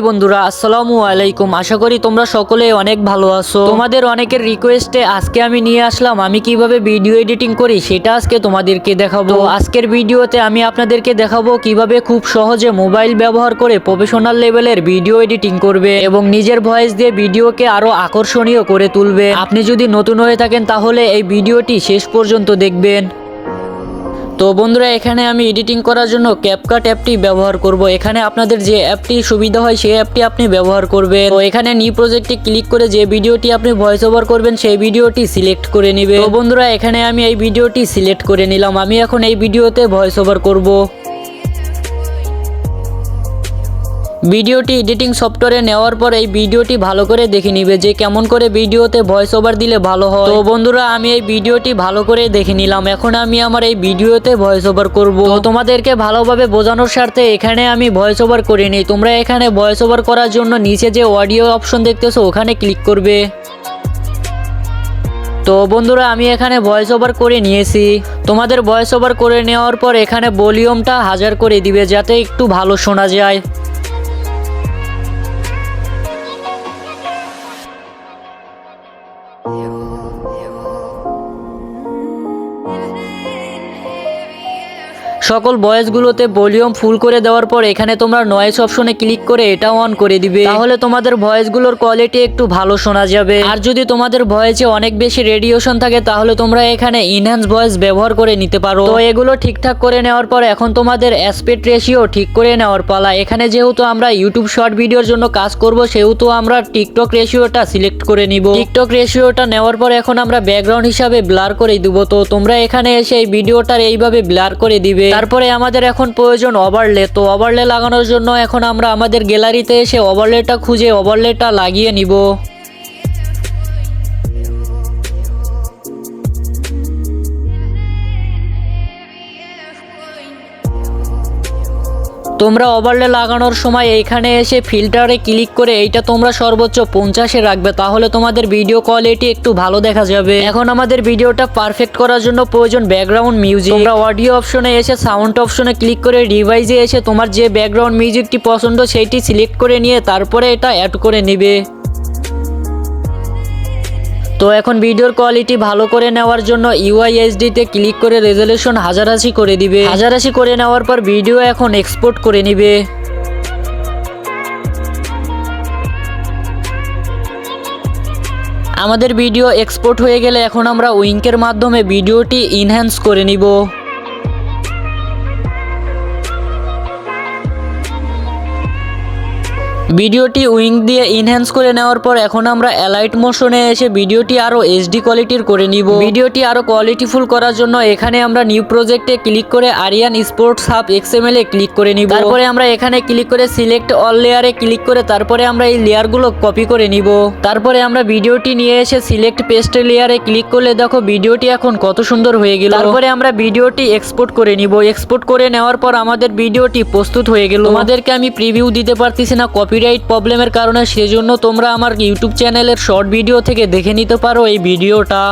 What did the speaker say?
বন্ধুরা, আসসালামু আলাইকুম। আশা করি তোমরা সকলে অনেক ভালো আছো। তোমাদের অনেকের রিকোয়েস্টে আজকে আমি নিয়ে আসলাম আমি কিভাবে ভিডিও এডিটিং করি সেটা আজকে তোমাদেরকে দেখাবো। আজকের ভিডিওতে আমি আপনাদেরকে দেখাবো কিভাবে খুব সহজে মোবাইল ব্যবহার করে প্রফেশনাল লেভেলের ভিডিও এডিটিং করবে এবং নিজের ভয়েস দিয়ে ভিডিওকে আরো আকর্ষণীয় করে তুলবে। আপনি যদি নতুন হয়ে থাকেন তাহলে এই ভিডিওটি শেষ পর্যন্ত দেখবেন। তো বন্ধুরা, এখানে আমি এডিটিং করার জন্য ক্যাপকাট অ্যাপটি ব্যবহার করব। এখানে আপনাদের যে অ্যাপটি সুবিধা হয় সেই অ্যাপটি আপনি ব্যবহার করবেন। তো এখানে নিউ প্রজেক্টে ক্লিক করে যে ভিডিওটি আপনি ভয়েস ওভার করবেন সেই ভিডিওটি সিলেক্ট করে নেবেন। তো বন্ধুরা, এখানে আমি এই ভিডিওটি সিলেক্ট করে নিলাম। আমি এখন এই ভিডিওতে ভয়েস ওভার করব। ভিডিওটি এডিটিং সফটওয়্যারে নেওয়ার পর এই ভিডিওটি ভালো করে দেখে নিবে যে কেমন করে ভিডিওতে ভয়েস ওভার দিলে ভালো হয়। তো বন্ধুরা, আমি এই ভিডিওটি ভালো করে দেখে নিলাম। এখন আমি আমার এই ভিডিওতে ভয়েস ওভার করব। তো তোমাদেরকে ভালোভাবে বোঝানোর স্বার্থে এখানে আমি ভয়েস ওভার করে নিই। তোমরা এখানে ভয়েস ওভার করার জন্য নিচে যে অডিও অপশন দেখতেছো ওখানে ক্লিক করবে। তো বন্ধুরা, আমি এখানে ভয়েস ওভার করে নিয়েছি। তোমাদের ভয়েস ওভার করে নেওয়ার পর এখানে ভলিউমটা 1000 করে দিবে যাতে একটু ভালো শোনা যায়। সকল ভয়েসগুলোতে ভলিউম ফুল করে দেওয়ার পর এখানে তোমরা নয়েজ অপশনে ক্লিক করে এটা অন করে দিবে। তাহলে তোমাদের ভয়েসগুলোর কোয়ালিটি একটু ভালো শোনা যাবে। আর যদি তোমাদের ভয়েসে অনেক বেশি রেডিয়েশন থাকে তাহলে তোমরা এখানে ইনহ্যান্স ভয়েস ব্যবহার করে নিতে পারো। তো এগুলো ঠিকঠাক করে নেওয়ার পর এখন তোমাদের অ্যাসপেক্ট রেশিও ঠিক করে নেওয়ার পালা। এখানে যেহেতু আমরা ইউটিউব শর্ট ভিডিওর জন্য কাজ করব সেহেতু আমরা টিকটক রেশিওটা সিলেক্ট করে নিব। টিকটক রেশিওটা নেওয়ার পর এখন আমরা ব্যাকগ্রাউন্ড হিসাবে ব্লার করে দিব। তো তোমরা এখানে এসে এই ভিডিওটার এইভাবে ব্লার করে দিবে। তারপরে আমাদের এখন প্রয়োজন ওভারলে। তো ওভারলে লাগানোর জন্য এখন আমরা আমাদের গ্যালারিতে এসে ওভারলেটা খুঁজে ওভারলেটা লাগিয়ে নিব। তোমরা ওভারলে লাগানোর সময় এইখানে এসে ফিল্টারে ক্লিক করে এইটা তোমরা সর্বোচ্চ 50-এ রাখবে, তাহলে তোমাদের ভিডিও কোয়ালিটি একটু ভালো দেখা যাবে। এখন আমাদের ভিডিওটা পারফেক্ট করার জন্য প্রয়োজন ব্যাকগ্রাউন্ড মিউজিক। তোমরা অডিও অপশনে এসে সাউন্ড অপশনে ক্লিক করে ডিভাইসে এসে তোমার যে ব্যাকগ্রাউন্ড মিউজিকটি পছন্দ সেইটি সিলেক্ট করে নিয়ে তারপরে এটা অ্যাড করে নেবে। তো এখন ভিডিওর কোয়ালিটি ভালো করে নেওয়ার জন্য ইউআইএসডি তে ক্লিক করে রেজোলিউশন 1080 করে দিবে। 1080 করে নেওয়ার পর ভিডিও এখন এক্সপোর্ট করে নিবে। আমাদের ভিডিও এক্সপোর্ট হয়ে গেলে এখন আমরা উইঙ্কের মাধ্যমে ভিডিওটি ইনহ্যান্স করে নিব। ভিডিওটি উইঙ্ক দিয়ে ইনহ্যান্স করে নেওয়ার পর এখন আমরা অ্যালাইট মোশনে এসে ভিডিওটি আরো এইচডি কোয়ালিটির করে নিব। ভিডিওটি আরো কোয়ালিটিফুল করার জন্য এখানে আমরা নিউ প্রজেক্টে ক্লিক করে আরিয়ান স্পোর্টস হাব এক্সএমএল এ ক্লিক করে নিব। তারপরে আমরা এখানে ক্লিক করে সিলেক্ট অল লেয়ারে ক্লিক করে তারপরে আমরা এই লেয়ারগুলো কপি করে নিব। তারপরে আমরা ভিডিওটি নিয়ে এসে সিলেক্ট পেস্ট লেয়ারে ক্লিক করলে দেখো ভিডিওটি এখন কত সুন্দর হয়ে গেল। তারপরে আমরা ভিডিওটি এক্সপোর্ট করে নিব। এক্সপোর্ট করে নেওয়ার পর আমাদের ভিডিওটি প্রস্তুত হয়ে গেল। তোমাদেরকে আমি প্রিভিউ দিতে পারতেছি না কপিরাইট প্রবলেমের কারণে, সেজন্য তোমরা আমার ইউটিউব চ্যানেলের শর্ট ভিডিও থেকে দেখে নিতে পারো এই ভিডিওটা।